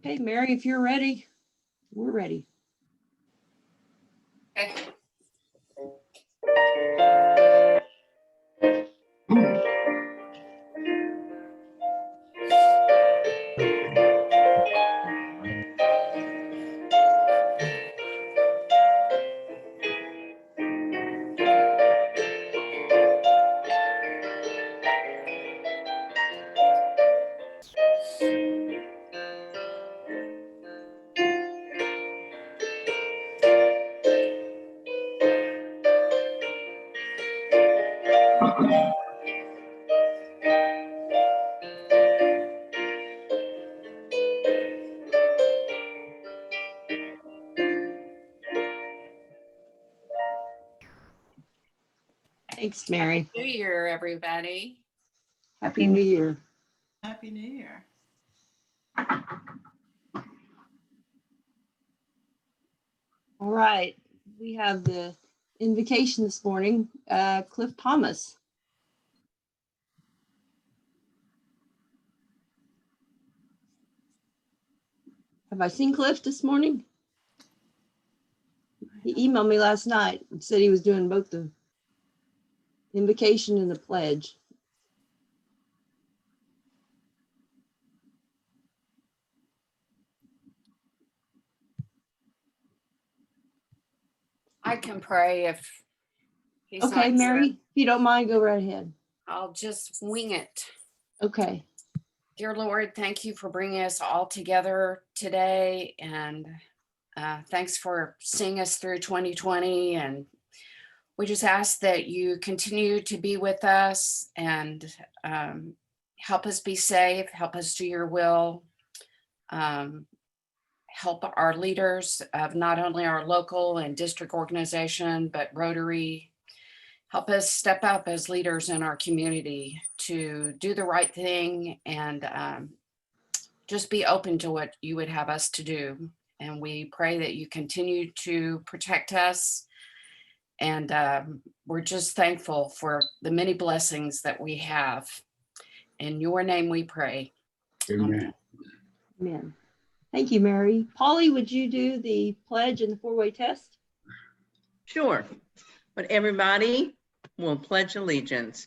Okay, Mary, if you're ready, we're ready. Okay. Thanks, Mary. New Year, everybody. Happy New Year. Happy New Year. All right, we have the invocation this morning, Cliff Thomas. Have I seen Cliff this morning? He emailed me last night and said he was doing both the invocation and the pledge. I can pray if he's Okay, not Mary, here. if you don't mind, go right ahead. I'll just wing it. Okay. Dear Lord, thank you for bringing us all together today, and thanks for seeing us through 2020. And we just ask that you continue to be with us and help us be safe, help us do your will, help our leaders of not only our local and district organization, but Rotary. Help us step up as leaders in our community to do the right thing and just be open to what you would have us to do. And we pray that you continue to protect us. And we're just thankful for the many blessings that we have. In your name we pray. Amen. Amen. Thank you, Mary. Polly, would you do the pledge and the four-way test? Sure. But everybody will pledge allegiance.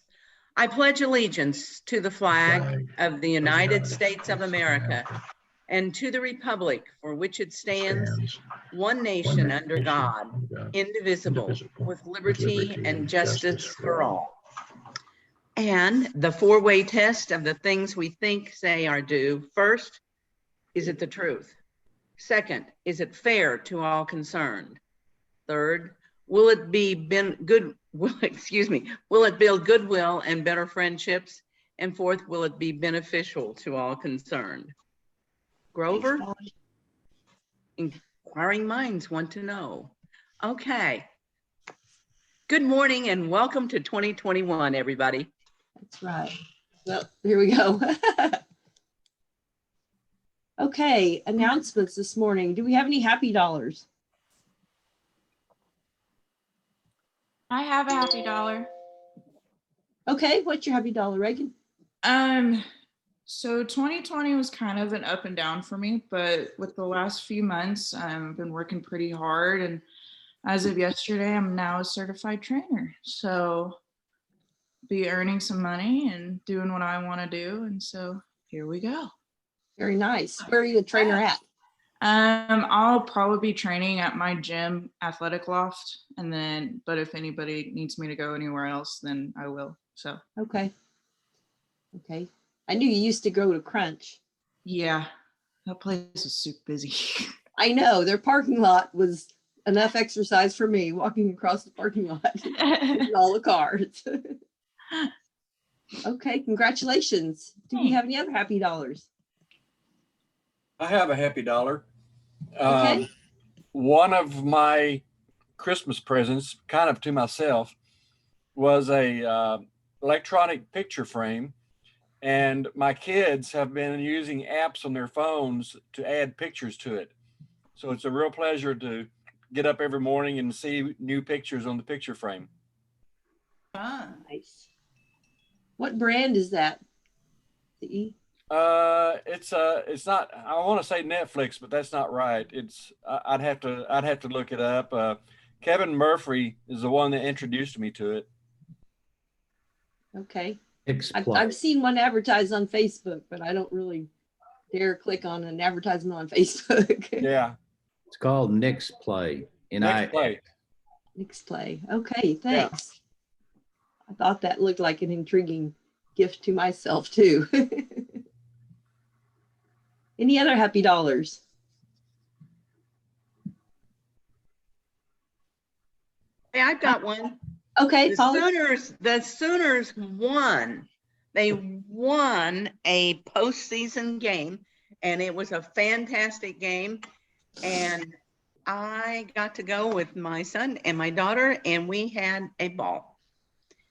I pledge allegiance to the flag of the United States of America and to the republic for which it stands, one nation under God, indivisible, with liberty and justice for all. And the four-way test of the things we think, say, or do. First, is it the truth? Second, is it fair to all concerned? Third, will it build goodwill and better friendships? And fourth, will it be beneficial to all concerned? Grover? Thanks, Inquiring minds want to know. Okay. Good morning and welcome to 2021, everybody. That's right. Well, here we go. Okay, announcements this morning. Do we have any happy dollars? I have a happy dollar. Okay, what's your happy dollar, Reagan? So 2020 was kind of an up and down for me, but with the last few months, I've been working pretty hard, and as of yesterday, I'm now a certified trainer. So be earning some money and doing what I want to do, and so here we go. Very nice. Where are you the trainer at? I'll probably be training at my gym, Athletic Loft, but if anybody needs me to go anywhere else, then I will. So Okay. Okay. I knew you used to go to Crunch. yeah, that place was super busy. I know their parking lot was enough exercise for me walking across the parking lot with all the cars. Okay, congratulations. Do we have any other happy dollars? I have a happy dollar. Okay. One of my Christmas presents, kind of to myself, was a electronic picture frame. And my kids have been using apps on their phones to add pictures to it. So it's a real pleasure to get up every morning and see new pictures on the picture frame. Fun. Nice. What brand is that? It's not, I want to say Netflix, but that's not right. I'd have to look it up. Kevin Murphy is the one that introduced me to it. Okay. X-Play. I've seen one advertised on Facebook, but I don't really dare click on an advertisement on Facebook. Yeah. It's called Nix Play. Next play. Next play. Okay, thanks. I thought that looked like an intriguing gift to myself too. Any other happy dollars? Hey, I've got one. Okay, The Polly. Sooners won. They won a postseason game, and it was a fantastic game. And I got to go with my son and my daughter, and we had a ball.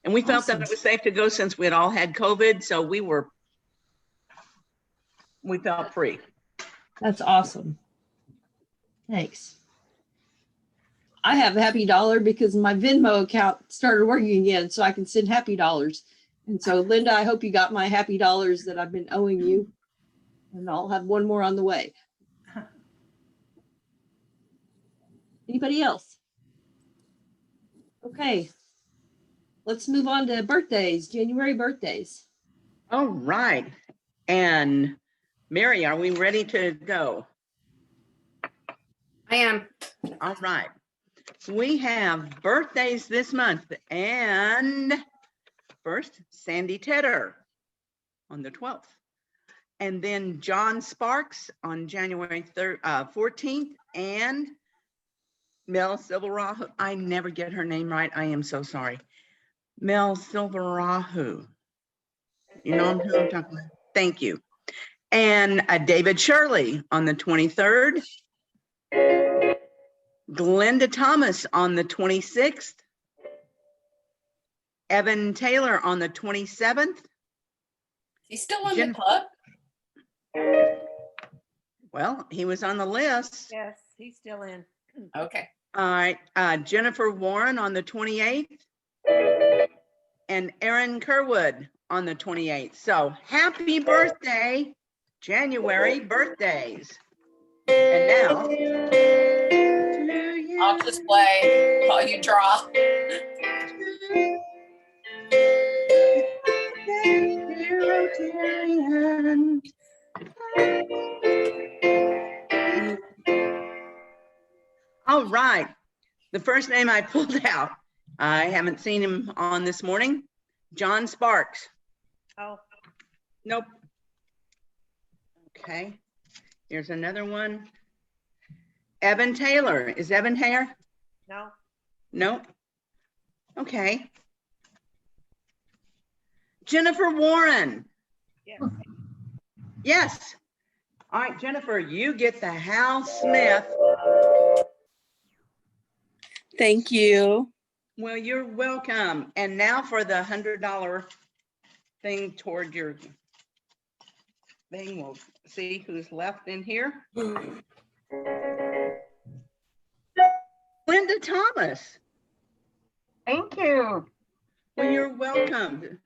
And we felt that Awesome. it was safe to go since we had all had COVID, so we felt free. That's awesome. Thanks. I have a happy dollar because my Venmo account started working again, so I can send happy dollars. And so, Linda, I hope you got my happy dollars that I've been owing you. And I'll have one more on the way. Anybody else? Okay. Let's move on to birthdays, January birthdays. All right. And Mary, are we ready to go? I am. All right. We have birthdays this month, and first, Sandy Tedder on the 12th, and then John Sparks on January 14th, and Mel Silverahu. I never get her name right. I am so sorry. Mel Silverahu. You know who I'm talking about? Thank you. And David Shirley on the 23rd. Glenda Thomas on the 26th. Evan Taylor on the 27th. He's still in the Jen- club. Well, he was on the list. Yes, he's still in. Okay. All right. Jennifer Warren on the 28th. And Erin Kerwood on the 28th. So happy birthday, January birthdays. And now, I'll just play while you draw. All right. The first name I pulled out, I haven't seen him on this morning. John Sparks. Oh, Nope. Okay. Here's another one. Evan Taylor. Is Evan here? no. Nope. Okay. Jennifer Warren. Yes. Yes. All right, Jennifer, you get the Hal Smith. Thank you. Well, you're welcome. And now for the $100 thing toward your thing. We'll see who's left in here. Linda Thomas. Thank you. Well, you're welcome.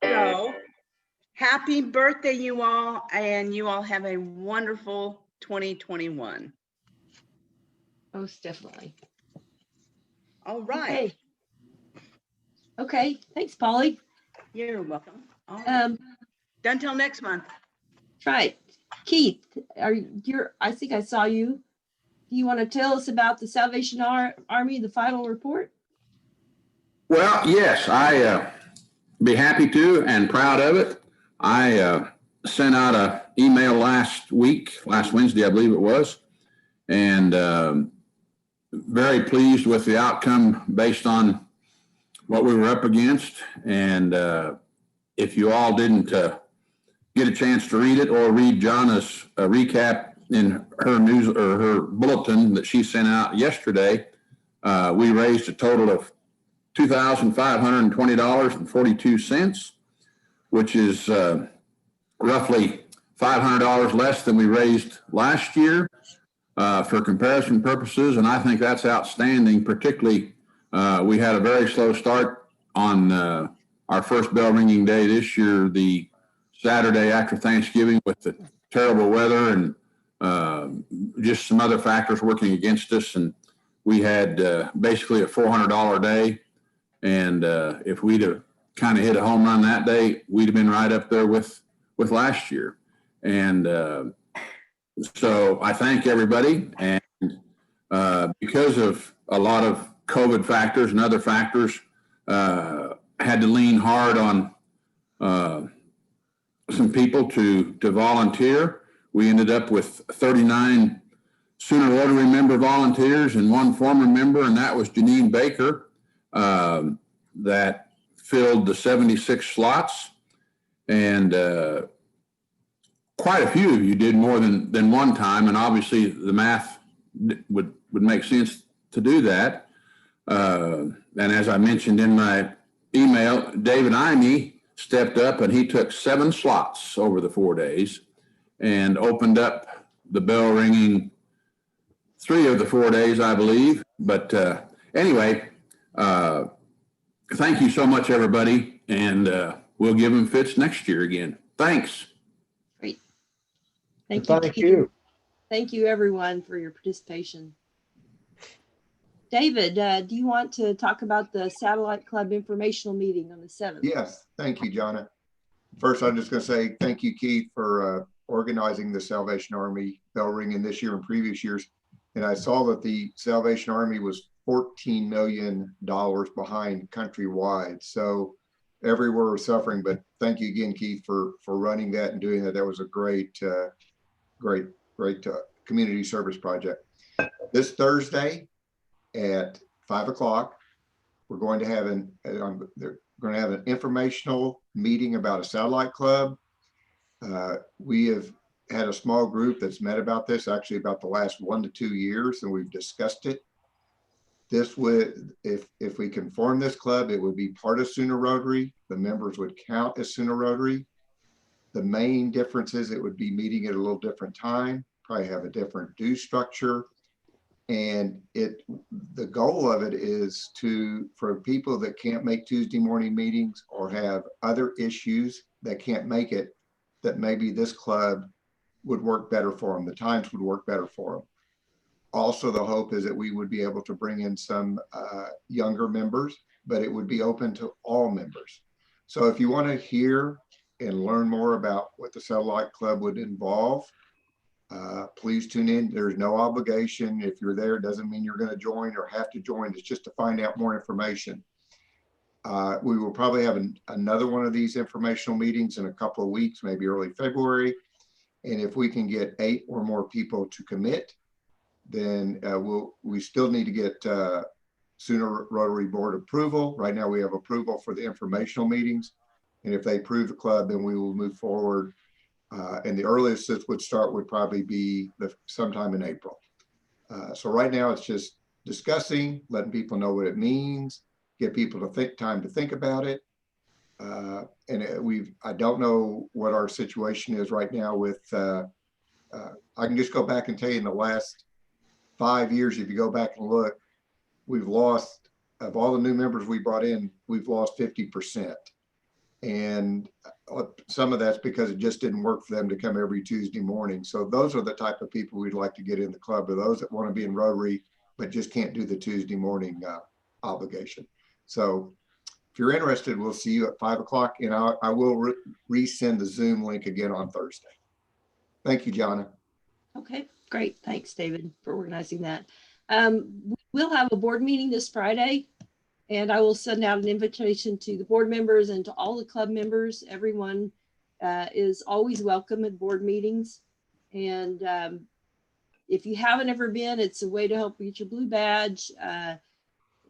So happy birthday, you all, and you all have a wonderful 2021. Most definitely. All right. Okay. Thanks, Polly. You're welcome. All right. Done till next month. Right. Keith, I think I saw you. Do you want to tell us about the Salvation Army, the final report? Well, yes, I be happy to and proud of it. I sent out an email last Wednesday, I believe it was, and very pleased with the outcome based on what we were up against. And if you all didn't get a chance to read it or read Jonna's recap in her news or her bulletin that she sent out yesterday, we raised a total of $2,520.42, which is roughly $500 less than we raised last year. For comparison purposes, and I think that's outstanding. Particularly, we had a very slow start on our first bell ringing day this year. The Saturday after Thanksgiving with the terrible weather and just some other factors working against us. And we had basically a $400 day. And if we'd have kind of hit a home run that day, we'd have been right up there with last year. And so I thank everybody. And because of a lot of COVID factors and other factors, had to lean hard on some people to volunteer. We ended up with 39 Sooner Rotary member volunteers and one former member, and that was Janine Baker, that filled the 76 slots. And quite a few of you did more than one time, and obviously the math would make sense to do that. And as I mentioned in my email, David Imey stepped up and he took 7 slots over the 4 days and opened up the bell ringing 3 of the 4 days, I believe. But anyway, thank you so much, everybody. And we'll give them fits next year again. Thanks. Great. Thank you. Thank Keith. you. Thank you, everyone, for your participation. David, do you want to talk about the Satellite Club informational meeting on the 7th? Yes, thank you, Jonna. First, I'm just going to say thank you, Keith, for organizing the Salvation Army bell ringing this year and previous years. And I saw that the Salvation Army was $14 million behind countrywide. So everywhere we're suffering, but thank you again, Keith, for running that and doing that. That was a great community service project. This Thursday at 5 o'clock, we're going to have they're going to have an informational meeting about a satellite club. We have had a small group that's met about this, actually about the last 1 to 2 years, and we've discussed it. This would, if we can form this club, it would be part of Sooner Rotary. The members would count as Sooner Rotary. The main difference is it would be meeting at a little different time, probably have a different due structure. And the goal of it is for people that can't make Tuesday morning meetings or have other issues that can't make it, that maybe this club would work better for them. The times would work better for them. Also, the hope is that we would be able to bring in some younger members, but it would be open to all members. So if you want to hear and learn more about what the Satellite Club would involve, please tune in. There's no obligation. If you're there, it doesn't mean you're going to join or have to join. It's just to find out more information. We will probably have another one of these informational meetings in a couple of weeks, maybe early February. And if we can get 8 or more people to commit, then we still need to get Sooner Rotary Board approval. Right now we have approval for the informational meetings. And if they approve the club, then we will move forward. And the earliest this would start would probably be sometime in April. So right now it's just discussing, letting people know what it means, get people to time to think about it. And I don't know what our situation is right now with, I can just go back and tell you in the last 5 years, if you go back and look, we've lost, of all the new members we brought in, we've lost 50%. And some of that's because it just didn't work for them to come every Tuesday morning. So those are the type of people we'd like to get in the club, or those that want to be in Rotary, but just can't do the Tuesday morning obligation. So if you're interested, we'll see you at 5 o'clock, and I will resend the Zoom link again on Thursday. Thank you, Jonna. Okay, great. Thanks, David, for organizing that. We'll have a board meeting this Friday, and I will send out an invitation to the board members and to all the club members. Everyone is always welcome at board meetings. And if you haven't ever been, it's a way to help get your blue badge.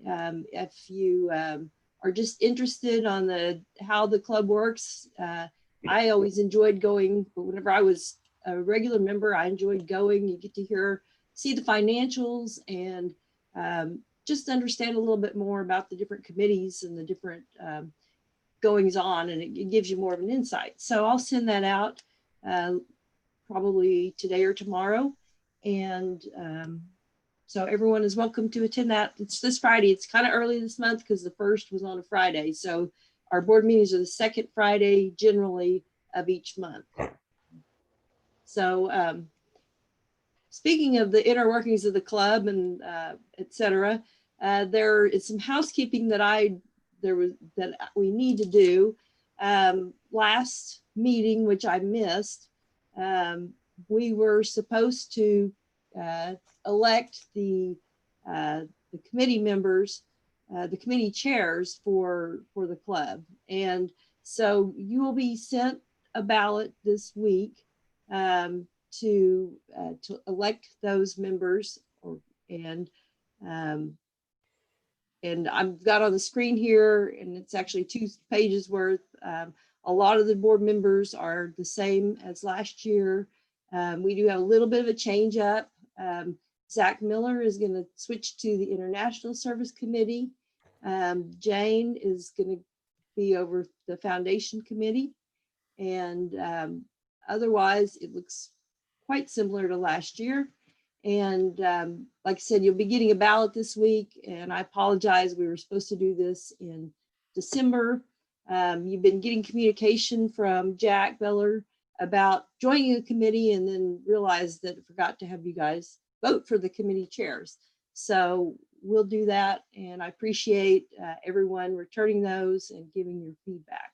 If you are just interested on how the club works, I always enjoyed going, but whenever I was a regular member, I enjoyed going. You get to see the financials and just understand a little bit more about the different committees and the different goings on, and it gives you more of an insight. So I'll send that out probably today or tomorrow. And so everyone is welcome to attend that. It's this Friday. It's kind of early this month because the first was on a Friday. So our board meetings are the second Friday generally of each month. So speaking of the inner workings of the club and et cetera, there is some housekeeping that we need to do. Last meeting, which I missed, we were supposed to elect the committee members, the committee chairs for the club. And so you will be sent a ballot this week to elect those members, and I've got on the screen here, and it's actually 2 pages worth. A lot of the board members are the same as last year. We do have a little bit of a change up. Zach Miller is going to switch to the International Service Committee. Jane is going to be over the Foundation Committee. And otherwise, it looks quite similar to last year. And like I said, you'll be getting a ballot this week. And I apologize, we were supposed to do this in December. You've been getting communication from Jack Beller about joining a committee, and then realized that I forgot to have you guys vote for the committee chairs. So we'll do that. And I appreciate everyone returning those and giving your feedback.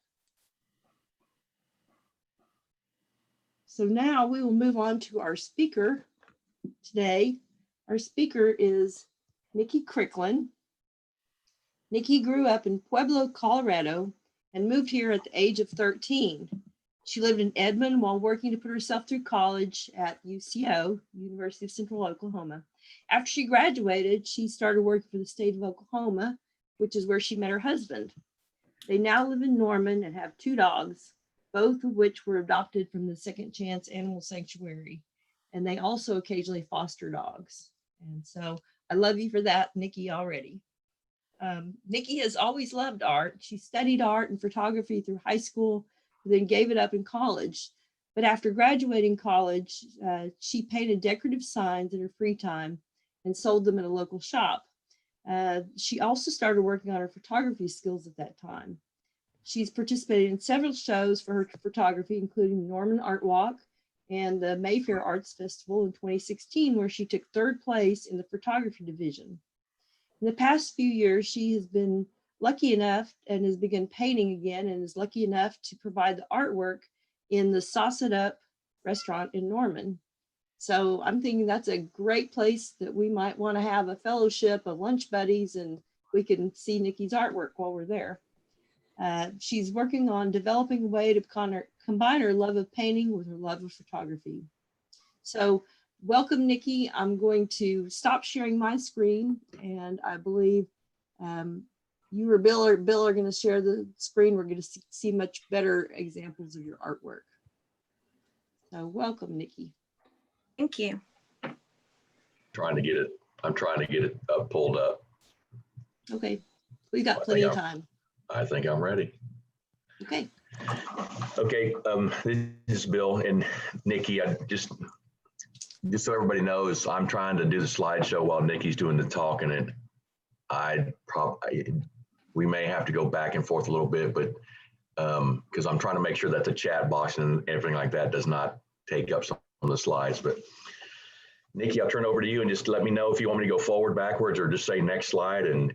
So now we will move on to our speaker today. Our speaker is Nikki Cricklin. Nikki grew up in Pueblo, Colorado, and moved here at the age of 13. She lived in Edmond while working to put herself through college at UCO, University of Central Oklahoma. After she graduated, she started working for the state of Oklahoma, which is where she met her husband. They now live in Norman and have 2 dogs, both of which were adopted from the Second Chance Animal Sanctuary. And they also occasionally foster dogs. And so I love you for that, Nikki, already. Nikki has always loved art. She studied art and photography through high school, then gave it up in college. But after graduating college, she painted decorative signs in her free time and sold them in a local shop. She also started working on her photography skills at that time. She's participated in several shows for her photography, including Norman Art Walk and the Mayfair Arts Festival in 2016, where she took 3rd place in the photography division. In the past few years, she has been lucky enough and has begun painting again, and is lucky enough to provide the artwork in the Sauce It Up restaurant in Norman. So I'm thinking that's a great place that we might want to have a fellowship of lunch buddies, and we can see Nikki's artwork while we're there. She's working on developing a way to combine her love of painting with her love of photography. So welcome, Nikki. I'm going to stop sharing my screen, and I believe you or Bill are going to share the screen. We're going to see much better examples of your artwork. So welcome, Nikki. Thank you. I'm trying to get it pulled up. Okay, we got plenty of time. I think I'm ready. Okay. Okay, this is Bill and Nikki. I just so everybody knows, I'm trying to do the slideshow while Nikki's doing the talking, and we may have to go back and forth a little bit, but because I'm trying to make sure that the chat box and everything like that does not take up some of the slides. But Nikki, I'll turn it over to you, and just let me know if you want me to go forward, backwards, or just say next slide, and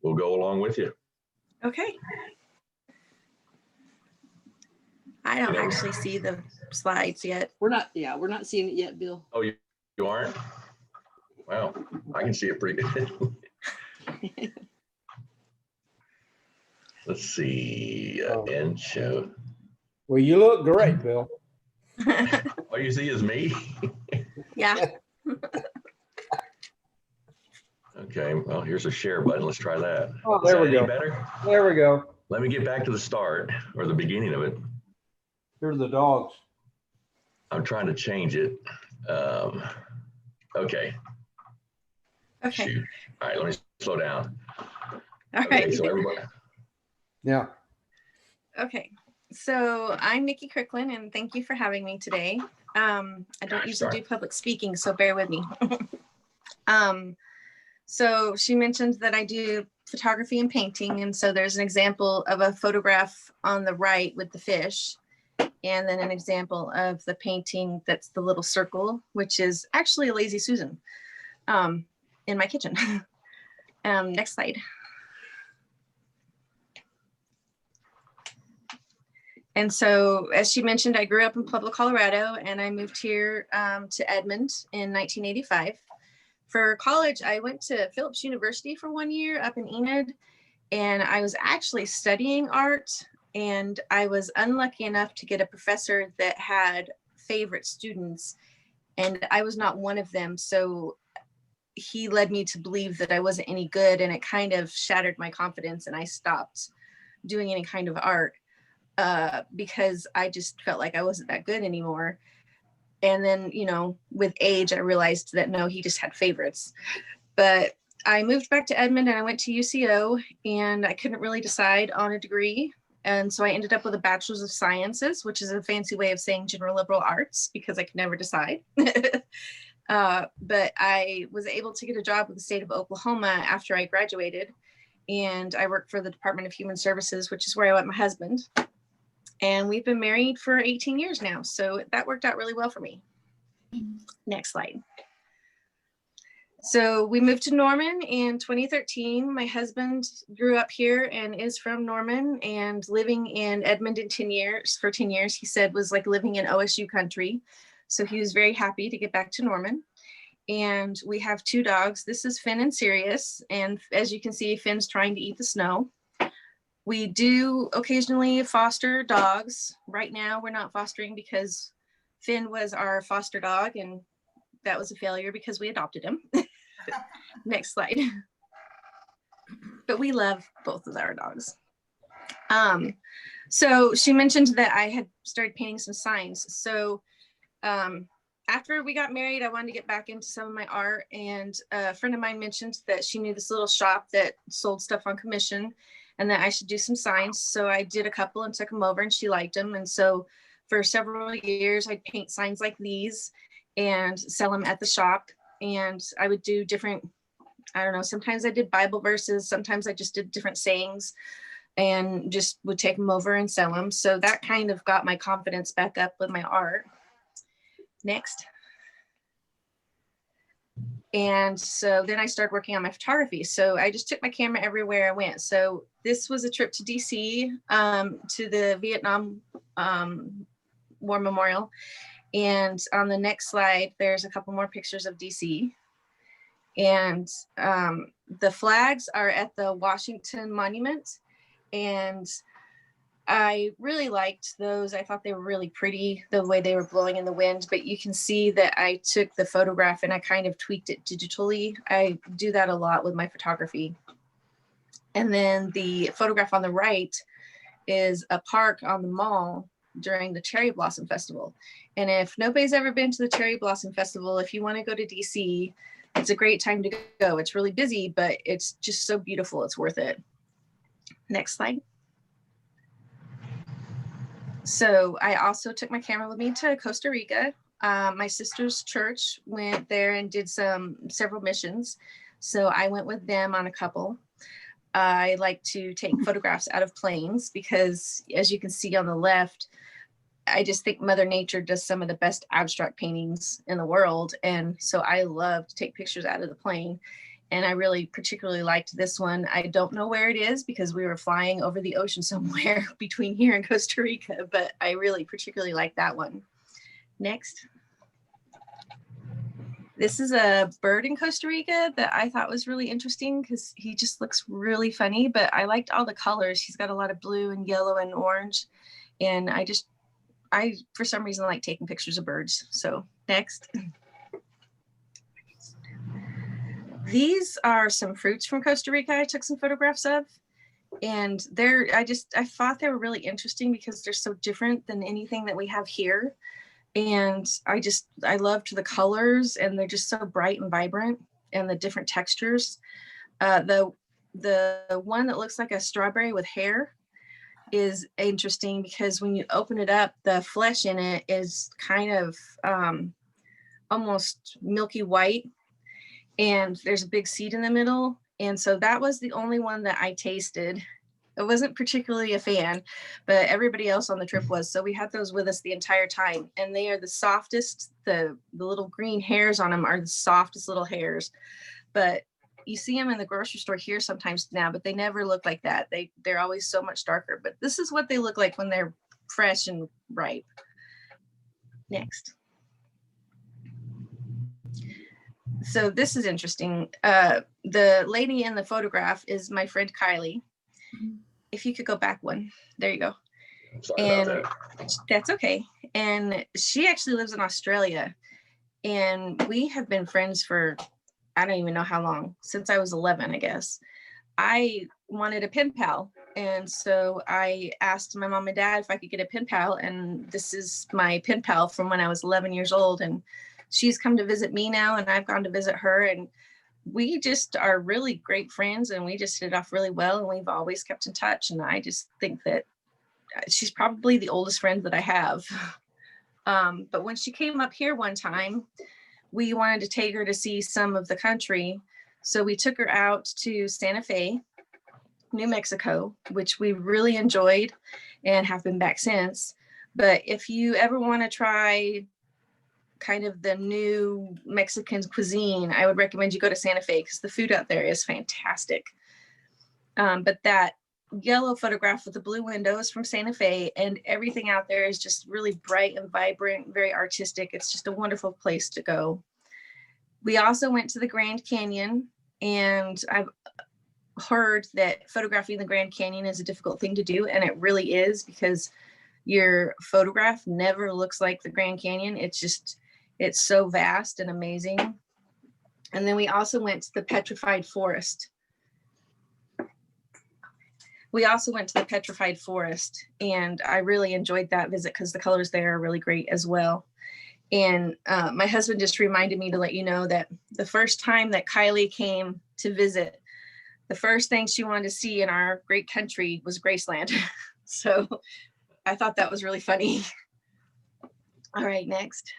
we'll go along with you. Okay. I don't actually see the slides yet. We're not seeing it yet, Bill. Oh, you aren't? Well, I can see it pretty good. Let's see, end show. Well, you look great, Bill. All you see is me? Yeah. Okay, well, here's a share button. Let's try that. Oh, there we go. Better? There we go. Let me get back to the start, or the beginning of it. Here are the dogs. I'm trying to change it. Okay. Okay. Shoot. All right, let me slow down. All Okay, right. so everybody. Yeah. Okay. So I'm Nikki Cricklin, and thank you for having me today. I don't usually do public speaking, so bear with me. So she mentioned that I do photography and painting, and so there's an example of a photograph on the right with the fish. And then an example of the painting that's the little circle, which is actually a Lazy Susan in my kitchen. Next slide. And so, as she mentioned, I grew up in Pueblo, Colorado, and I moved here to Edmond in 1985. For college, I went to Phillips University for 1 year up in Enid, and I was actually studying art, and I was unlucky enough to get a professor that had favorite students, and I was not one of them. So he led me to believe that I wasn't any good, and it kind of shattered my confidence, and I stopped doing any kind of art because I just felt like I wasn't that good anymore. And then, you know, with age, I realized that no, he just had favorites. But I moved back to Edmond and I went to UCO, and I couldn't really decide on a degree. And so I ended up with a Bachelor's of Sciences, which is a fancy way of saying general liberal arts, because I could never decide. But I was able to get a job with the state of Oklahoma after I graduated. And I worked for the Department of Human Services, which is where I met my husband. And we've been married for 18 years now. So that worked out really well for me. Next slide. So we moved to Norman in 2013. My husband grew up here and is from Norman, and living in Edmond in 10 years, for 10 years, he said was like living in OSU country. So he was very happy to get back to Norman. And we have 2 dogs. This is Finn and Sirius. And as you can see, Finn's trying to eat the snow. We do occasionally foster dogs. Right now, we're not fostering because Finn was our foster dog, and that was a failure because we adopted him. Next slide. But we love both of our dogs. So she mentioned that I had started painting some signs. So after we got married, I wanted to get back into some of my art, and a friend of mine mentioned that she knew this little shop that sold stuff on commission, and that I should do some signs. So I did a couple and took them over, and she liked them. And so for several years, I'd paint signs like these and sell them at the shop. And I would do different, I don't know, sometimes I did Bible verses, sometimes I just did different sayings and just would take them over and sell them. So that kind of got my confidence back up with my art. Next. And so then I started working on my photography. So I just took my camera everywhere I went. So this was a trip to DC, to the Vietnam War Memorial. And on the next slide, there's a couple more pictures of DC. And the flags are at the Washington Monument. And I really liked those. I thought they were really pretty, the way they were blowing in the wind, but you can see that I took the photograph and I kind of tweaked it digitally. I do that a lot with my photography. And then the photograph on the right is a park on the mall during the Cherry Blossom Festival. And if nobody's ever been to the Cherry Blossom Festival, if you want to go to DC, it's a great time to go. It's really busy, but it's just so beautiful. It's worth it. Next slide. So I also took my camera with me to Costa Rica. My sister's church went there and did several missions. So I went with them on a couple. I like to take photographs out of planes because, as you can see on the left, I just think Mother Nature does some of the best abstract paintings in the world. And so I love to take pictures out of the plane. And I really particularly liked this one. I don't know where it is because we were flying over the ocean somewhere between here and Costa Rica, but I really particularly like that one. Next. This is a bird in Costa Rica that I thought was really interesting because he just looks really funny, but I liked all the colors. He's got a lot of blue and yellow and orange. And I for some reason, like taking pictures of birds. So next. These are some fruits from Costa Rica I took some photographs of. And I thought they were really interesting because they're so different than anything that we have here. And I loved the colors, and they're just so bright and vibrant, and the different textures. The one that looks like a strawberry with hair is interesting because when you open it up, the flesh in it is kind of almost milky white, and there's a big seed in the middle. And so that was the only one that I tasted. I wasn't particularly a fan, but everybody else on the trip was. So we had those with us the entire time, and they are the softest. The little green hairs on them are the softest little hairs, but you see them in the grocery store here sometimes now, but they never look like that. They're always so much darker, but this is what they look like when they're fresh and ripe. Next. So this is interesting. The lady in the photograph is my friend Kylie. If you could go back one, there you go. Sorry And about that. that's okay. And she actually lives in Australia, and we have been friends for, I don't even know how long, since I was 11, I guess. I wanted a pen pal. And so I asked my mom and dad if I could get a pen pal. And this is my pen pal from when I was 11 years old. And she's come to visit me now, and I've gone to visit her. And we just are really great friends, and we just hit it off really well. And we've always kept in touch. And I just think that she's probably the oldest friend that I have. But when she came up here one time, we wanted to take her to see some of the country. So we took her out to Santa Fe, New Mexico, which we really enjoyed and have been back since. But if you ever want to try kind of the new Mexican cuisine, I would recommend you go to Santa Fe, because the food out there is fantastic. But that yellow photograph with the blue windows from Santa Fe, and everything out there is just really bright and vibrant, very artistic. It's just a wonderful place to go. We also went to the Grand Canyon, and I've heard that photographing the Grand Canyon is a difficult thing to do, and it really is, because your photograph never looks like the Grand Canyon. It's so vast and amazing. And then we also went to the Petrified Forest. And I really enjoyed that visit, because the colors there are really great as well. And my husband just reminded me to let you know that the first time that Kylie came to visit, the first thing she wanted to see in our great country was Graceland. So I thought that was really funny. All right, next.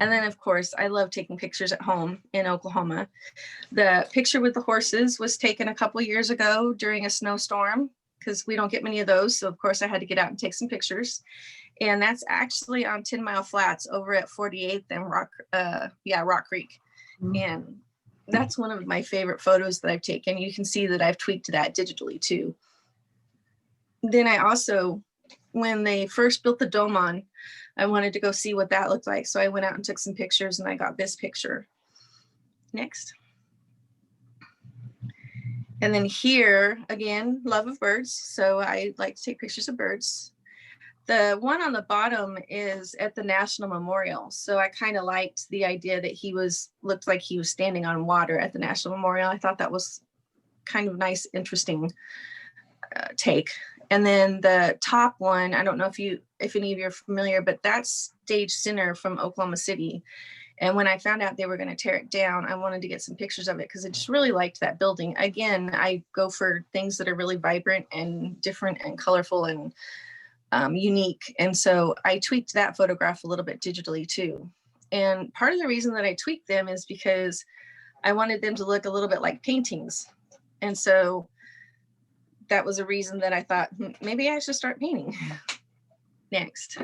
And then, of course, I love taking pictures at home in Oklahoma. The picture with the horses was taken a couple years ago during a snowstorm, because we don't get many of those. So, of course, I had to get out and take some pictures. And that's actually on 10 Mile Flats over at 48th and Rock Creek. And that's one of my favorite photos that I've taken. You can see that I've tweaked that digitally too. Then I also, when they first built the dome on, I wanted to go see what that looked like. So I went out and took some pictures, and I got this picture. Next. And then here, again, love of birds. So I like to take pictures of birds. The one on the bottom is at the National Memorial. So I kind of liked the idea that looked like he was standing on water at the National Memorial. I thought that was kind of nice, interesting take. And then the top one, I don't know if any of you are familiar, but that's Stage Center from Oklahoma City. And when I found out they were going to tear it down, I wanted to get some pictures of it, because I just really liked that building. Again, I go for things that are really vibrant and different and colorful and unique. And so I tweaked that photograph a little bit digitally too. And part of the reason that I tweaked them is because I wanted them to look a little bit like paintings. And so that was a reason that I thought, maybe I should start painting. Next.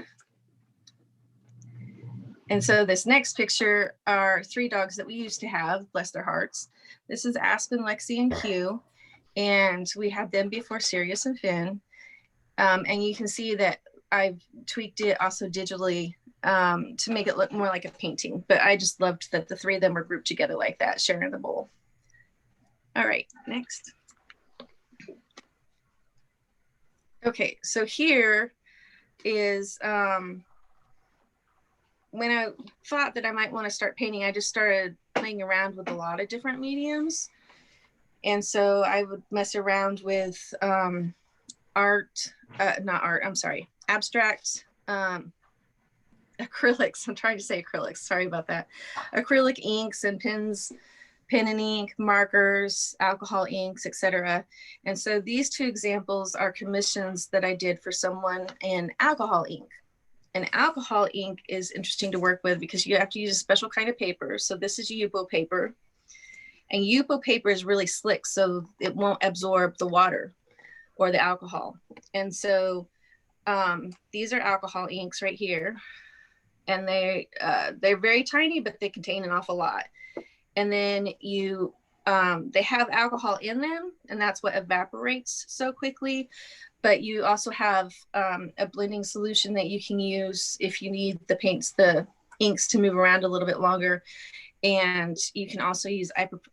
And so this next picture are 3 dogs that we used to have, bless their hearts. This is Aspen, Lexi, and Q. And we had them before Sirius and Finn. And you can see that I've tweaked it also digitally to make it look more like a painting. But I just loved that the 3 of them were grouped together like that, sharing the bowl. All right, next. Okay, so here is when I thought that I might want to start painting, I just started playing around with a lot of different mediums. And so I would mess around with abstract acrylics. I'm trying to say acrylics, sorry about that. Acrylic inks and pens, pen and ink, markers, alcohol inks, etc. And so these 2 examples are commissions that I did for someone in alcohol ink. And alcohol ink is interesting to work with, because you have to use a special kind of paper. So this is Yupo paper. And Yupo paper is really slick, so it won't absorb the water or the alcohol. And so these are alcohol inks right here. And they're very tiny, but they contain an awful lot. And then they have alcohol in them, and that's what evaporates so quickly. But you also have a blending solution that you can use if you need the inks to move around a little bit longer. And you can also use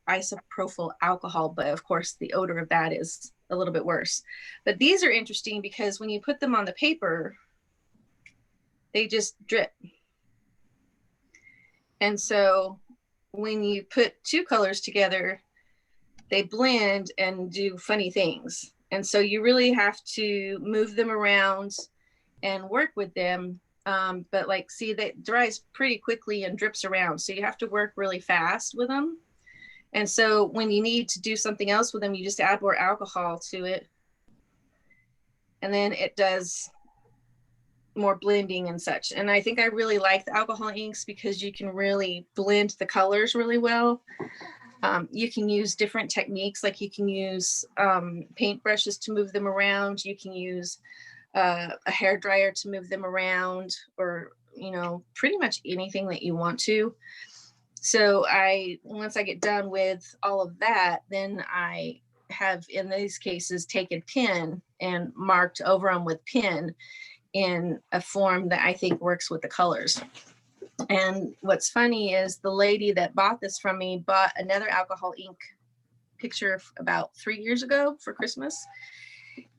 isopropyl alcohol, but of course the odor of that is a little bit worse. But these are interesting because when you put them on the paper, they just drip. And so when you put two colors together, they blend and do funny things. And so you really have to move them around and work with them. But like, see, that dries pretty quickly and drips around. So you have to work really fast with them. And so when you need to do something else with them, you just add more alcohol to it. And then it does more blending and such. And I think I really like the alcohol inks because you can really blend the colors really well. You can use different techniques, like you can use paint brushes to move them around. You can use a hair dryer to move them around, or pretty much anything that you want to. So once I get done with all of that, then I have in these cases taken pen and marked over them with pen in a form that I think works with the colors. And what's funny is the lady that bought this from me bought another alcohol ink picture about 3 years ago for Christmas.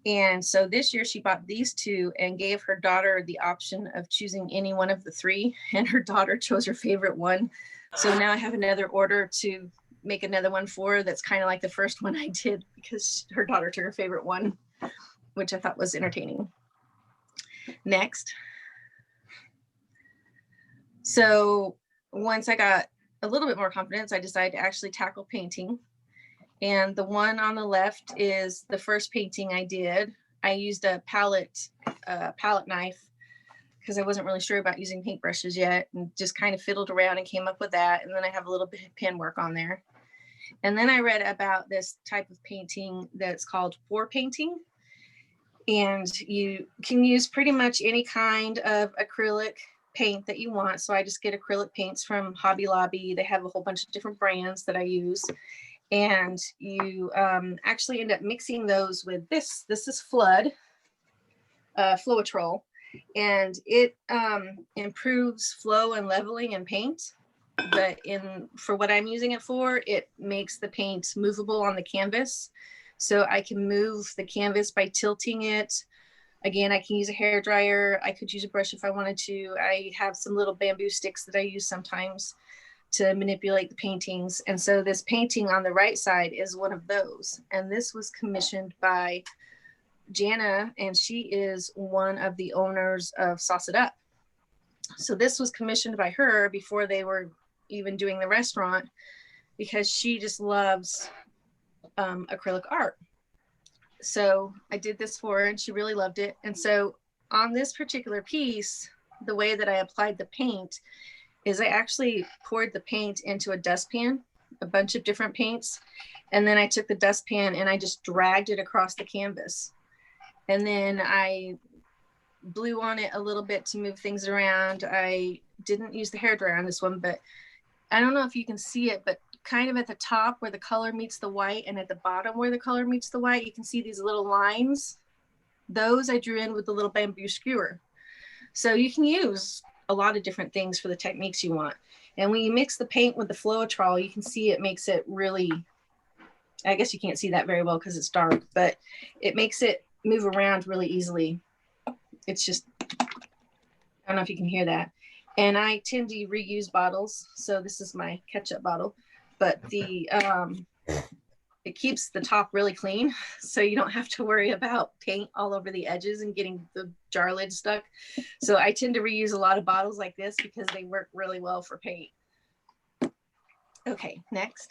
And so this year she bought these two and gave her daughter the option of choosing any one of the three. And her daughter chose her favorite one. So now I have another order to make another one for her that's kind of like the first one I did, because her daughter took her favorite one, which I thought was entertaining. Next. So once I got a little bit more confidence, I decided to actually tackle painting. And the one on the left is the first painting I did. I used a palette knife because I wasn't really sure about using paintbrushes yet, and just kind of fiddled around and came up with that. And then I have a little bit of pen work on there. And then I read about this type of painting that's called pour painting. And you can use pretty much any kind of acrylic paint that you want. So I just get acrylic paints from Hobby Lobby. They have a whole bunch of different brands that I use. And you actually end up mixing those with this. This is Floetrol, and it improves flow and leveling in paint. But for what I'm using it for, it makes the paint movable on the canvas. So I can move the canvas by tilting it. Again, I can use a hair dryer. I could use a brush if I wanted to. I have some little bamboo sticks that I use sometimes to manipulate the paintings. And so this painting on the right side is one of those. And this was commissioned by Jana, and she is one of the owners of Sauce It Up. So this was commissioned by her before they were even doing the restaurant, because she just loves acrylic art. So I did this for her and she really loved it. And so on this particular piece, the way that I applied the paint is I actually poured the paint into a dustpan, a bunch of different paints. And then I took the dustpan and I just dragged it across the canvas. And then I blew on it a little bit to move things around. I didn't use the hairdryer on this one, but I don't know if you can see it, but kind of at the top where the color meets the white and at the bottom where the color meets the white, you can see these little lines. Those I drew in with the little bamboo skewer. So you can use a lot of different things for the techniques you want. And when you mix the paint with the Floetrol, you can see it makes it really, I guess you can't see that very well because it's dark, but it makes it move around really easily. It's just, I don't know if you can hear that. And I tend to reuse bottles. So this is my ketchup bottle, but it keeps the top really clean. So you don't have to worry about paint all over the edges and getting the jar lid stuck. So I tend to reuse a lot of bottles like this because they work really well for paint. Okay, next.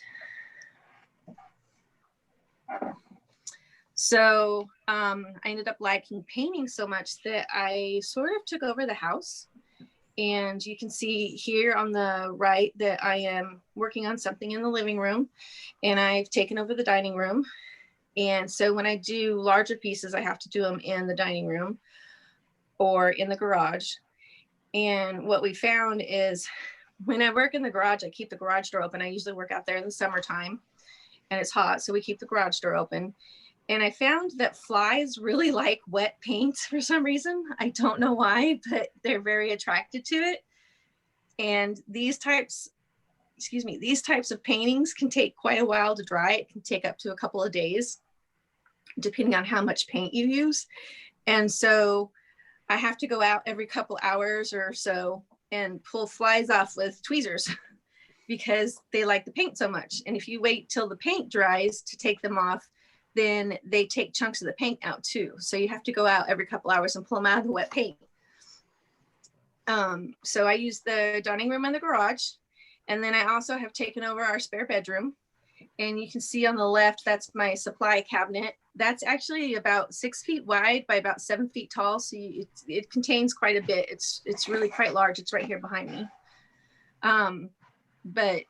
So I ended up liking painting so much that I sort of took over the house. And you can see here on the right that I am working on something in the living room, and I've taken over the dining room. And so when I do larger pieces, I have to do them in the dining room or in the garage. And what we found is when I work in the garage, I keep the garage door open. I usually work out there in the summertime and it's hot, so we keep the garage door open. And I found that flies really like wet paint for some reason. I don't know why, but they're very attracted to it. And these types of paintings can take quite a while to dry. It can take up to a couple of days, depending on how much paint you use. And so I have to go out every couple hours or so and pull flies off with tweezers because they like the paint so much. And if you wait till the paint dries to take them off, then they take chunks of the paint out too. So you have to go out every couple hours and pull them out of the wet paint. So I use the dining room and the garage. And then I also have taken over our spare bedroom. And you can see on the left, that's my supply cabinet. That's actually about 6 feet wide by about 7 feet tall. So it contains quite a bit. It's really quite large. It's right here behind me. But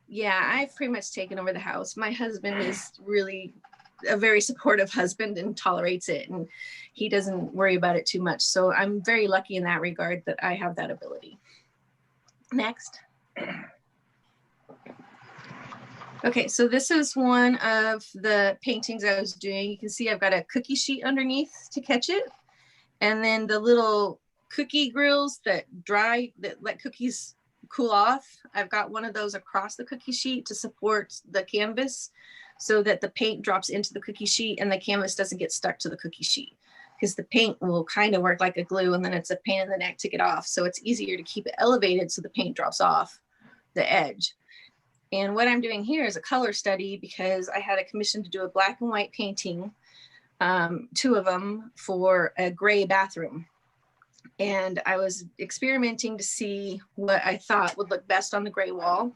yeah, I've pretty much taken over the house. My husband is really a very supportive husband and tolerates it. And he doesn't worry about it too much. So I'm very lucky in that regard that I have that ability. Next. Okay, so this is one of the paintings I was doing. You can see I've got a cookie sheet underneath to catch it. And then the little cookie grills that dry, that let cookies cool off. I've got one of those across the cookie sheet to support the canvas so that the paint drops into the cookie sheet and the canvas doesn't get stuck to the cookie sheet, because the paint will kind of work like a glue and then it's a pain in the neck to get off. So it's easier to keep it elevated so the paint drops off the edge. And what I'm doing here is a color study because I had a commission to do a black and white painting, 2 of them for a gray bathroom. And I was experimenting to see what I thought would look best on the gray wall.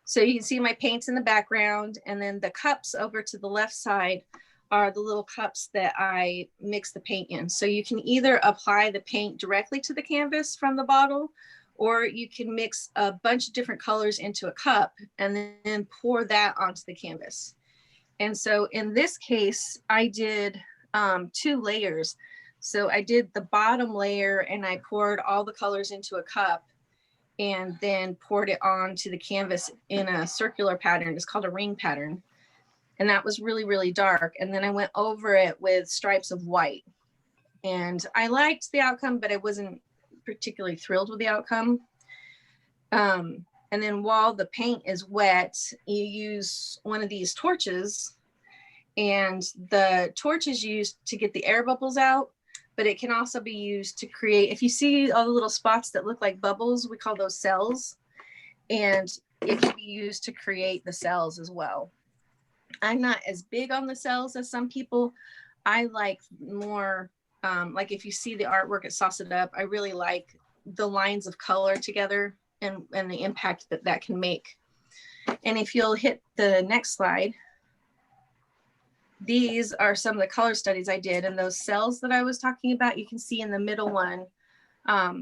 So you can see my paints in the background, and then the cups over to the left side are the little cups that I mix the paint in. So you can either apply the paint directly to the canvas from the bottle, or you can mix a bunch of different colors into a cup and then pour that onto the canvas. And so in this case, I did 2 layers. So I did the bottom layer and I poured all the colors into a cup and then poured it onto the canvas in a circular pattern. It's called a ring pattern. And that was really, really dark. And then I went over it with stripes of white. And I liked the outcome, but I wasn't particularly thrilled with the outcome. And then while the paint is wet, you use one of these torches, and the torch is used to get the air bubbles out, but it can also be used to create, if you see all the little spots that look like bubbles, we call those cells, and it can be used to create the cells as well. I'm not as big on the cells as some people. I like more, like if you see the artwork at Sauce It Up, I really like the lines of color together and the impact that that can make. And if you'll hit the next slide, these are some of the color studies I did, and those cells that I was talking about, you can see in the middle one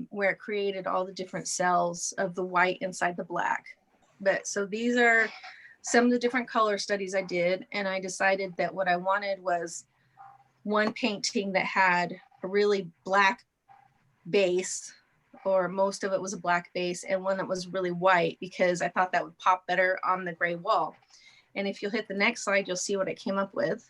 where it created all the different cells of the white inside the black. But so these are some of the different color studies I did, and I decided that what I wanted was one painting that had a really black base, or most of it was a black base, and one that was really white, because I thought that would pop better on the gray wall. And if you'll hit the next slide, you'll see what I came up with.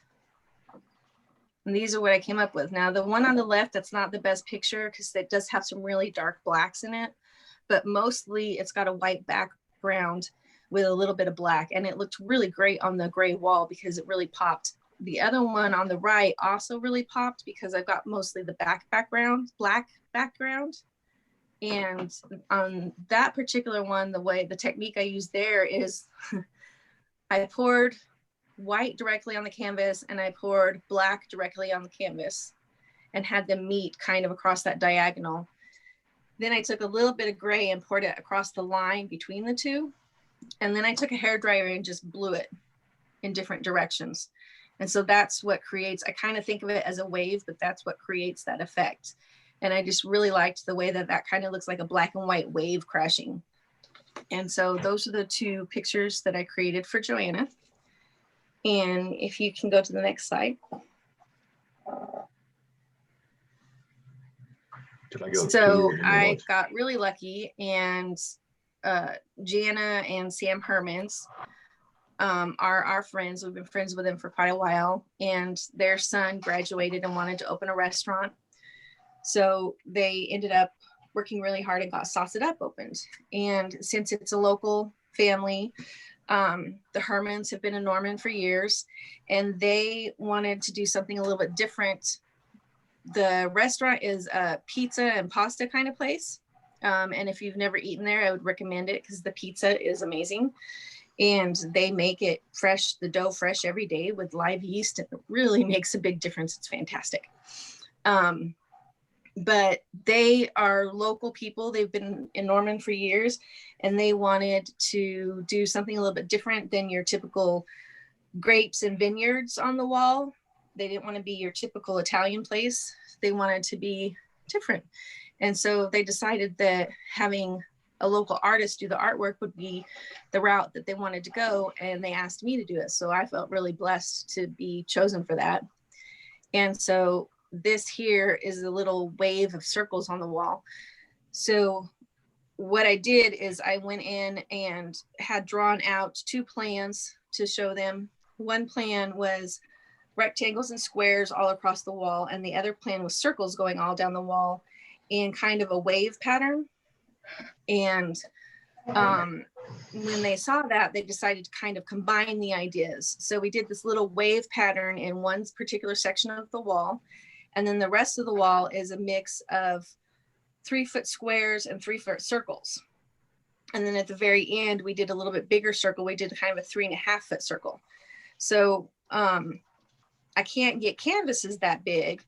And these are what I came up with. Now, the one on the left, that's not the best picture because it does have some really dark blacks in it, but mostly it's got a white background with a little bit of black, and it looked really great on the gray wall because it really popped. The other one on the right also really popped because I've got mostly the black background. And on that particular one, the technique I used there is I poured white directly on the canvas and I poured black directly on the canvas and had them meet kind of across that diagonal. Then I took a little bit of gray and poured it across the line between the two. And then I took a hairdryer and just blew it in different directions. And so that's what creates, I kind of think of it as a wave, but that's what creates that effect. And I just really liked the way that that kind of looks like a black and white wave crashing. And so those are the two pictures that I created for Joanna. And if you can go to the next slide. So I got really lucky, and Jana and Sam Hermans are our friends. We've been friends with them for quite a while, and their son graduated and wanted to open a restaurant. So they ended up working really hard and got Sauce It Up opened. And since it's a local family, the Hermans have been in Norman for years, and they wanted to do something a little bit different. The restaurant is a pizza and pasta kind of place. And if you've never eaten there, I would recommend it because the pizza is amazing. And they make it fresh, the dough fresh every day with live yeast. It really makes a big difference. It's fantastic. But they are local people. They've been in Norman for years, and they wanted to do something a little bit different than your typical grapes and vineyards on the wall. They didn't want to be your typical Italian place. They wanted to be different. And so they decided that having a local artist do the artwork would be the route that they wanted to go. And they asked me to do it. So I felt really blessed to be chosen for that. And so this here is a little wave of circles on the wall. So what I did is I went in and had drawn out two plans to show them. One plan was rectangles and squares all across the wall, and the other plan was circles going all down the wall in kind of a wave pattern. And when they saw that, they decided to kind of combine the ideas. So we did this little wave pattern in one particular section of the wall, and then the rest of the wall is a mix of 3-foot squares and 3-foot circles. And then at the very end, we did a little bit bigger circle. We did kind of a 3.5-foot circle. So I can't get canvases that big.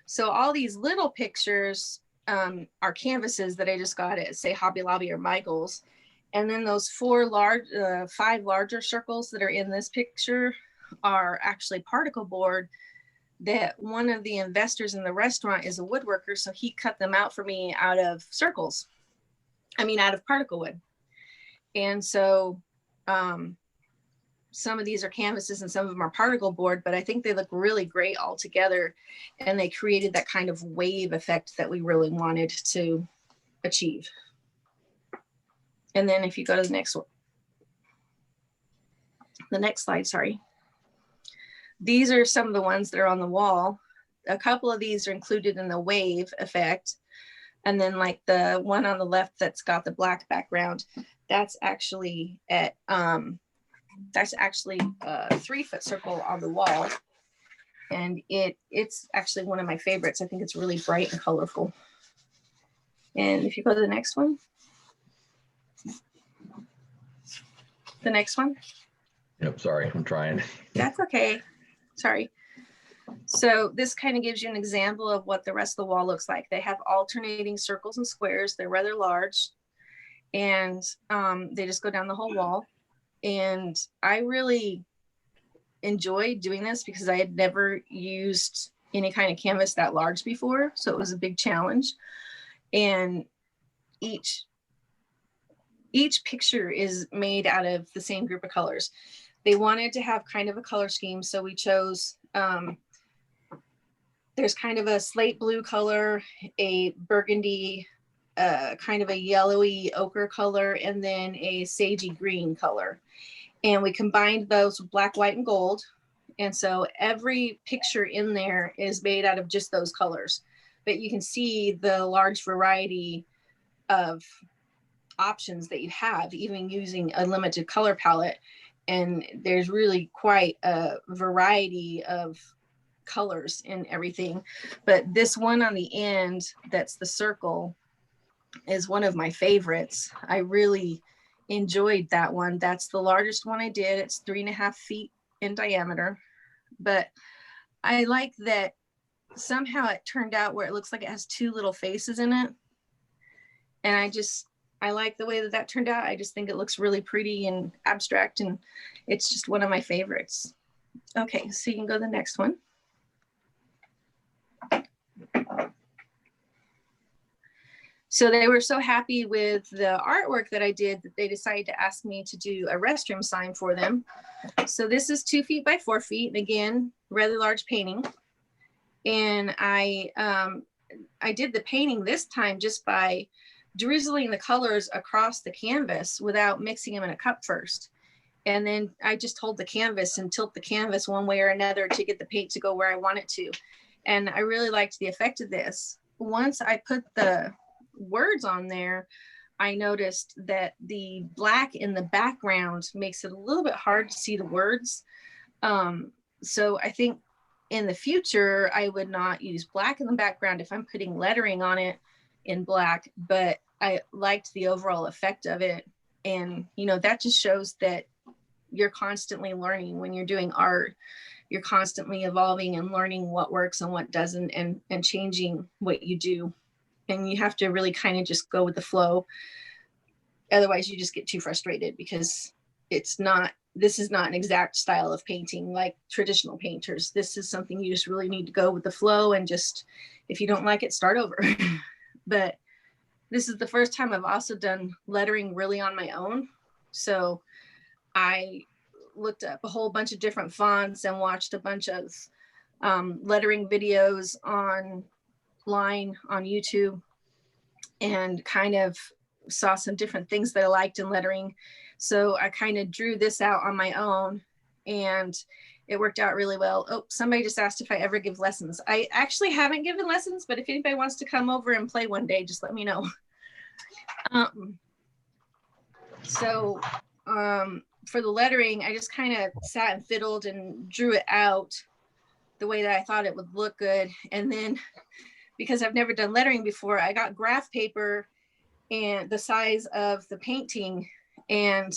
So all these little pictures are canvases that I just got at, say, Hobby Lobby or Michael's. And then those 5 larger circles that are in this picture are actually particle board that one of the investors in the restaurant is a woodworker. So he cut them out for me out of particle wood. And so some of these are canvases and some of them are particle board, but I think they look really great all together. And they created that kind of wave effect that we really wanted to achieve. And then if you go to the next one, the next slide, sorry. These are some of the ones that are on the wall. A couple of these are included in the wave effect. And then like the one on the left that's got the black background, that's actually at, that's actually a 3-foot circle on the wall. And it's actually one of my favorites. I think it's really bright and colorful. And if you go to the next one. The next one. Yep, sorry, I'm trying. That's okay. Sorry. So this kind of gives you an example of what the rest of the wall looks like. They have alternating circles and squares. They're rather large. And they just go down the whole wall. And I really enjoyed doing this because I had never used any kind of canvas that large before. So it was a big challenge. And each picture is made out of the same group of colors. They wanted to have kind of a color scheme. So we chose, there's kind of a slate blue color, a burgundy, kind of a yellowy ochre color, and then a sagey green color. And we combined those with black, white, and gold. And so every picture in there is made out of just those colors. But you can see the large variety of options that you have, even using a limited color palette. And there's really quite a variety of colors in everything. But this one on the end, that's the circle, is one of my favorites. I really enjoyed that one. That's the largest one I did. It's 3.5 feet in diameter. But I like that somehow it turned out where it looks like it has 2 little faces in it. And I like the way that turned out. I just think it looks really pretty and abstract, and it's just one of my favorites. Okay, so you can go to the next one. So they were so happy with the artwork that I did that they decided to ask me to do a restroom sign for them. So this is 2 feet by 4 feet, and again, rather large painting. And I did the painting this time just by drizzling the colors across the canvas without mixing them in a cup first. And then I just hold the canvas and tilt the canvas one way or another to get the paint to go where I want it to. And I really liked the effect of this. Once I put the words on there, I noticed that the black in the background makes it a little bit hard to see the words. So I think in the future, I would not use black in the background if I'm putting lettering on it in black, but I liked the overall effect of it. And, you know, that just shows that you're constantly learning when you're doing art. You're constantly evolving and learning what works and what doesn't, and changing what you do. And you have to really kind of just go with the flow. Otherwise you just get too frustrated because this is not an exact style of painting like traditional painters. This is something you just really need to go with the flow, and just, if you don't like it, start over. But this is the first time I've also done lettering really on my own. So I looked up a whole bunch of different fonts and watched a bunch of lettering videos online on YouTube, and kind of saw some different things that I liked in lettering. So I kind of drew this out on my own, and it worked out really well. Oh, somebody just asked if I ever give lessons. I actually haven't given lessons, but if anybody wants to come over and play one day, just let me know. For the lettering, I just kind of sat and fiddled and drew it out the way that I thought it would look good. And then, because I've never done lettering before, I got graph paper and the size of the painting and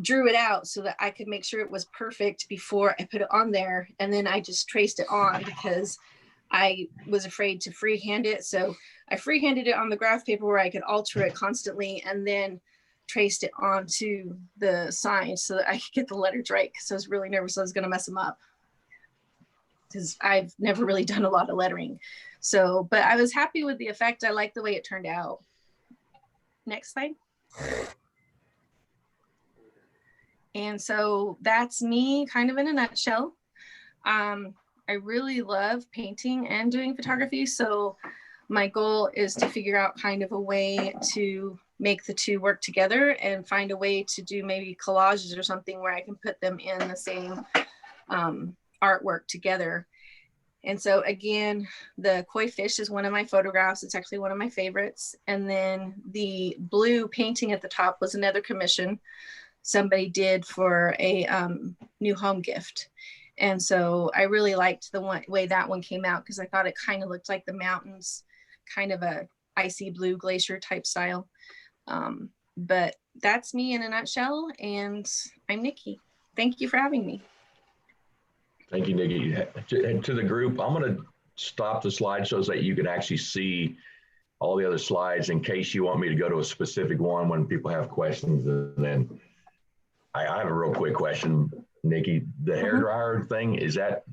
drew it out so that I could make sure it was perfect before I put it on there. And then I just traced it on because I was afraid to freehand it. So I freehanded it on the graph paper where I could alter it constantly, and then traced it onto the sign so that I could get the letters right, because I was really nervous I was going to mess them up, because I've never really done a lot of lettering. So, but I was happy with the effect. I like the way it turned out. Next slide. And so that's me kind of in a nutshell. I really love painting and doing photography. So my goal is to figure out kind of a way to make the two work together, and find a way to do maybe collages or something where I can put them in the same artwork together. And so again, the koi fish is one of my photographs. It's actually one of my favorites. And then the blue painting at the top was another commission somebody did for a new home gift. And so I really liked the way that one came out, because I thought it kind of looked like the mountains, kind of a icy blue glacier type style. But that's me in a nutshell, and I'm Nikki. Thank you for having me. Thank you, Nikki. And to the group, I'm going to stop the slideshow so that you can actually see all the other slides in case you want me to go to a specific one when people have questions. And then I have a real quick question, Nikki. The hairdryer thing, is that,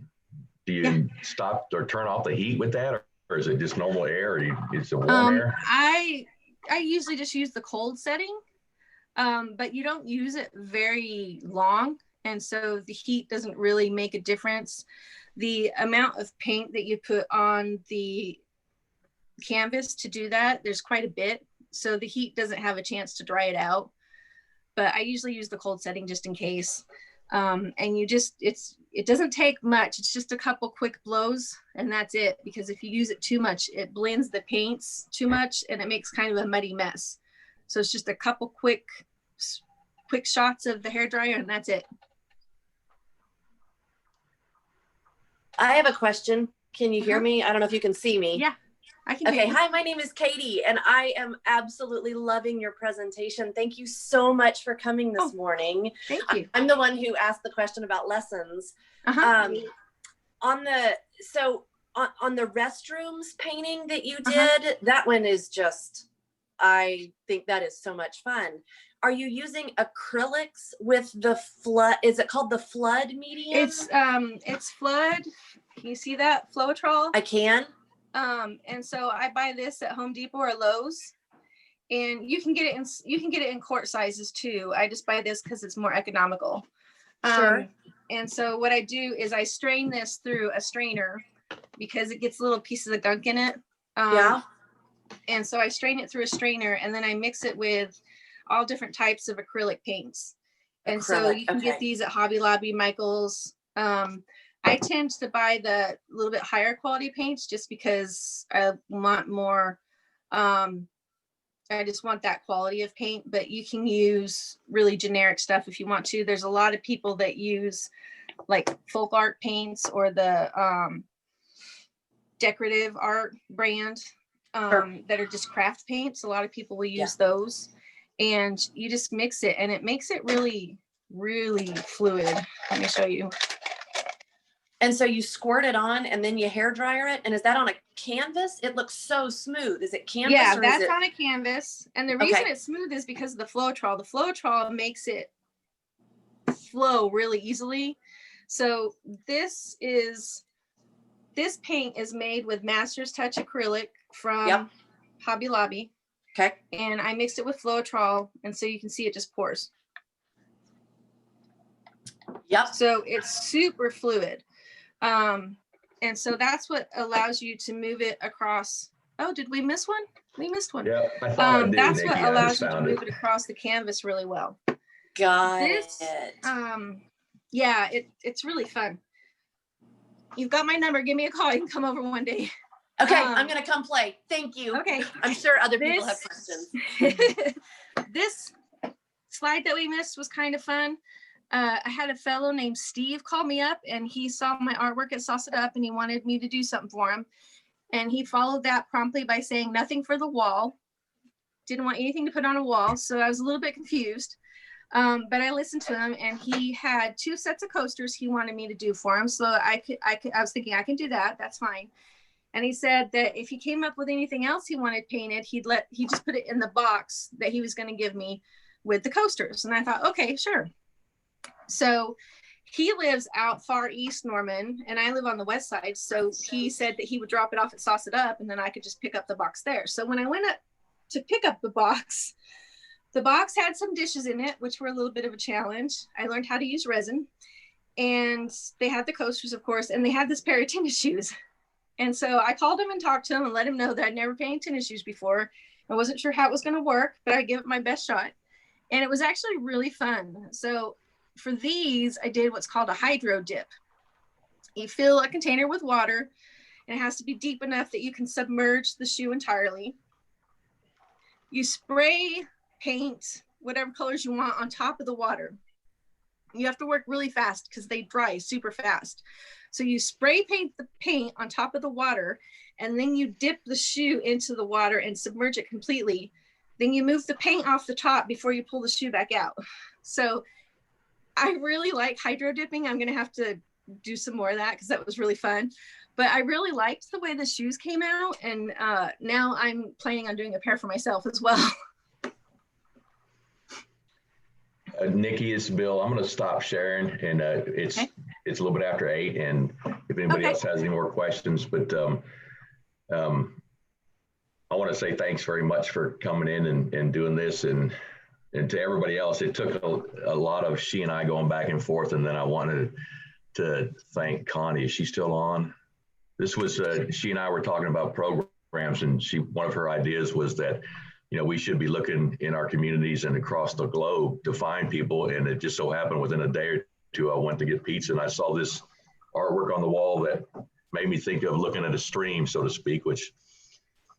do you stop or turn off the heat with that, or is it just normal air, or it's a warm air? I usually just use the cold setting, but you don't use it very long. And so the heat doesn't really make a difference. The amount of paint that you put on the canvas to do that, there's quite a bit. So the heat doesn't have a chance to dry it out. But I usually use the cold setting just in case. And it doesn't take much. It's just a couple quick blows, and that's it. Because if you use it too much, it blends the paints too much, and it makes kind of a muddy mess. So it's just a couple quick shots of the hairdryer, and that's it. I have a question. Can you hear me? I don't know if you can see me. Yeah, I can. Okay. Hi, my name is Katie, and I am absolutely loving your presentation. Thank you so much for coming this morning. Thank you. I'm the one who asked the question about lessons. On the restrooms painting that you did, that one is just, I think that is so much fun. Are you using acrylics with the flood? Is it called the flood medium? It's flood. Can you see that? Floetrol. I can. And so I buy this at Home Depot or Lowe's, and you can get it in quart sizes too. I just buy this because it's more economical. Sure. And so what I do is I strain this through a strainer because it gets little pieces of gunk in it. Yeah. And so I strain it through a strainer, and then I mix it with all different types of acrylic paints. And so Acrylic, you can get okay. these at Hobby Lobby, Michael's. I tend to buy the little bit higher quality paints just because I want more. I just want that quality of paint, but you can use really generic stuff if you want to. There's a lot of people that use like folk art paints or the decorative art brand that are just craft paints. A lot of people will use those, and you just mix it and it makes it really, really fluid. Let me show you. And so you squirt it on and then you hair dryer it. And is that on a canvas? It looks so smooth. Is it canvas? Yeah, or that's is it... on a canvas. And the reason Okay. it's smooth is because of the Floetrol. The Floetrol makes it flow really easily. So this paint is made with Master's Touch acrylic from Hobby Lobby. Okay. And I mixed it with Floetrol, and so you can see it just pours. Yep. So it's super fluid. And so that's what allows you to move it across. Oh, did we miss one? We missed one. Yeah, I thought I did, that's Nikki. what I allows just you to found move it. it across the canvas really well. Got This, it. yeah, it's really fun. You've got my number. Give me a call. You can come over one day. Okay, I'm gonna come play. Thank you. Okay. I'm sure other people have questions. This slide that we missed was kind of fun. I had a fellow named Steve call me up, and he saw my artwork at Sauce It Up, and he wanted me to do something for him. And he followed that promptly by saying nothing for the wall. Didn't want anything to put on a wall, so I was a little bit confused. But I listened to him, and he had 2 sets of coasters he wanted me to do for him. So I was thinking I can do that. That's fine. And he said that if he came up with anything else he wanted painted, he just put it in the box that he was going to give me with the coasters. And I thought, okay, sure. So he lives out far east, Norman, and I live on the west side. So he said that he would drop it off at Sauce It Up, and then I could just pick up the box there. So when I went up to pick up the box had some dishes in it, which were a little bit of a challenge. I learned how to use resin, and they had the coasters, of course, and they had this pair of tennis shoes. And so I called him and talked to him and let him know that I'd never painted tennis shoes before. I wasn't sure how it was going to work, but I'd give it my best shot. And it was actually really fun. So for these, I did what's called a hydro dip. You fill a container with water, and it has to be deep enough that you can submerge the shoe entirely. You spray paint, whatever colors you want, on top of the water. You have to work really fast because they dry super fast. So you spray paint the paint on top of the water, and then you dip the shoe into the water and submerge it completely. Then you move the paint off the top before you pull the shoe back out. So I really like hydro dipping. I'm going to have to do some more of that because that was really fun. But I really liked the way the shoes came out. And now I'm planning on doing a pair for myself as well. Nikki, it's Bill. I'm going to stop sharing, and it's a little bit after 8. And if anybody else has any more questions, but I want to say thanks very much for coming in and doing this, and to everybody else. It took a lot of she and I going back and forth, and then I wanted to thank Connie. Is she still on? This was she and I were talking about programs, and one of her ideas was that, you know, we should be looking in our communities and across the globe to find people. And it just so happened within a day or two, I went to get pizza and I saw this artwork on the wall that made me think of looking at a stream, so to speak,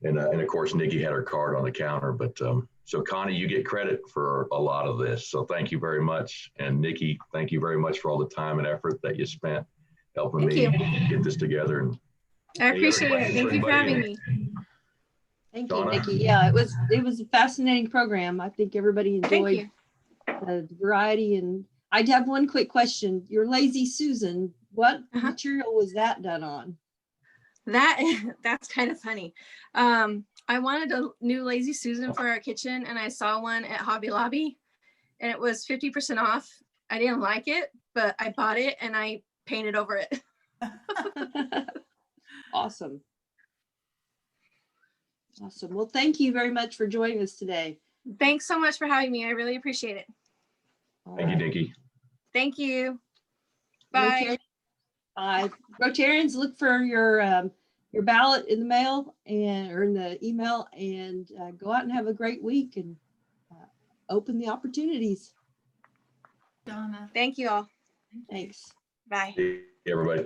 and of course, Nikki had her card on the counter. But so Connie, you get credit for a lot of this. So thank you very much. And Nikki, thank you very much for all the time and effort that you spent helping me get this together. And I appreciate it. Thank you for having me. Thank Donna? you, Nikki. Yeah, it was a fascinating program. I think everybody enjoyed the variety. And I'd have one quick question. Your Lazy Susan, what material was that done on? That's kind of funny. I wanted a new Lazy Susan for our kitchen, and I saw one at Hobby Lobby, and it was 50% off. I didn't like it, but I bought it and I painted over it. Awesome. Awesome. Well, thank you very much for joining us today. Thanks so much for having me. I really appreciate it. Thank you, Nikki. Thank you. Bye. Rotarians, look for your ballot in the mail or in the email, and go out and have a great week and open the opportunities. Donna. Thank you all. Thanks. Bye. See you, everybody.